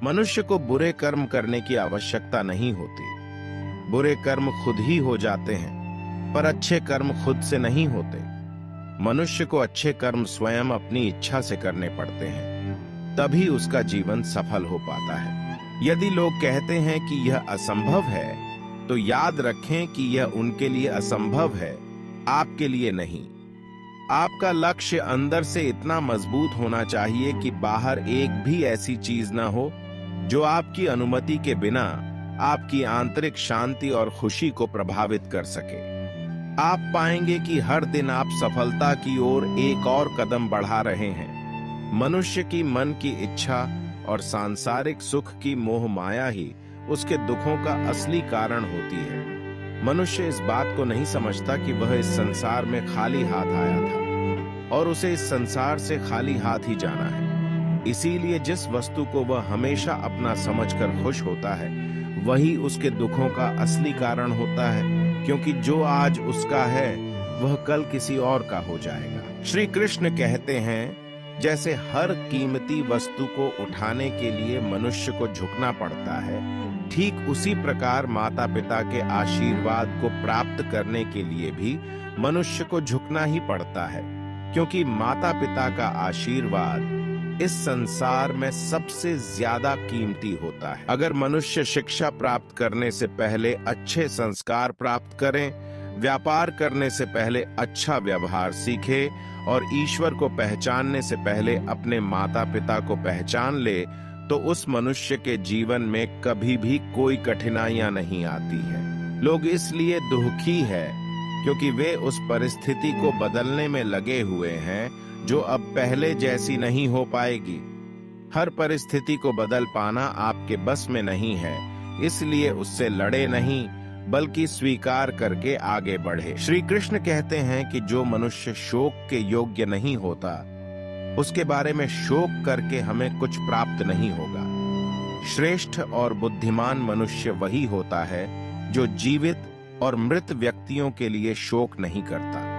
मनुष्य को बुरे कर्म करने की आवश्यकता नहीं होती। बुरे कर्म खुद ही हो जाते हैं, पर अच्छे कर्म खुद से नहीं होते। मनुष्य को अच्छे कर्म स्वयं अपनी इच्छा से करने पड़ते हैं, तभी उसका जीवन सफल हो पाता है। यदि लोग कहते हैं कि यह असंभव है, तो याद रखें कि यह उनके लिए असंभव है, आपके लिए नहीं। आपका लक्ष्य अंदर से इतना मजबूत होना चाहिए कि बाहर एक भी ऐसी चीज न हो जो आपकी अनुमति के बिना आपकी आंतरिक शांति और खुशी को प्रभावित कर सके। आप पाएंगे कि हर दिन आप सफलता की ओर एक और कदम बढ़ा रहे हैं। मनुष्य की मन की इच्छा और सांसारिक सुख की मोह माया ही उसके दुखों का असली कारण होती है। मनुष्य इस बात को नहीं समझता कि वह इस संसार में खाली हाथ आया था और उसे इस संसार से खाली हाथ ही जाना है। इसीलिए जिस वस्तु को वह हमेशा अपना समझकर खुश होता है, वही उसके दुखों का असली कारण होता है, क्योंकि जो आज उसका है वह कल किसी और का हो जाएगा। श्री कृष्ण कहते हैं, जैसे हर कीमती वस्तु को उठाने के लिए मनुष्य को झुकना पड़ता है, ठीक उसी प्रकार माता पिता के आशीर्वाद को प्राप्त करने के लिए भी मनुष्य को झुकना ही पड़ता है, क्योंकि माता पिता का आशीर्वाद इस संसार में सबसे ज्यादा कीमती होता है। अगर मनुष्य शिक्षा प्राप्त करने से पहले अच्छे संस्कार प्राप्त करें, व्यापार करने से पहले अच्छा व्यवहार सीखे और ईश्वर को पहचानने से पहले अपने माता पिता को पहचान ले, तो उस मनुष्य के जीवन में कभी भी कोई कठिनाइयां नहीं आती हैं। लोग इसलिए दुखी है क्योंकि वे उस परिस्थिति को बदलने में लगे हुए हैं जो अब पहले जैसी नहीं हो पाएगी। हर परिस्थिति को बदल पाना आपके बस में नहीं है, इसलिए उससे लड़े नहीं बल्कि स्वीकार करके आगे बढ़े। श्री कृष्ण कहते हैं कि जो मनुष्य शोक के योग्य नहीं होता, उसके बारे में शोक करके हमें कुछ प्राप्त नहीं होगा। श्रेष्ठ और बुद्धिमान मनुष्य वही होता है जो जीवित और मृत व्यक्तियों के लिए शोक नहीं करता।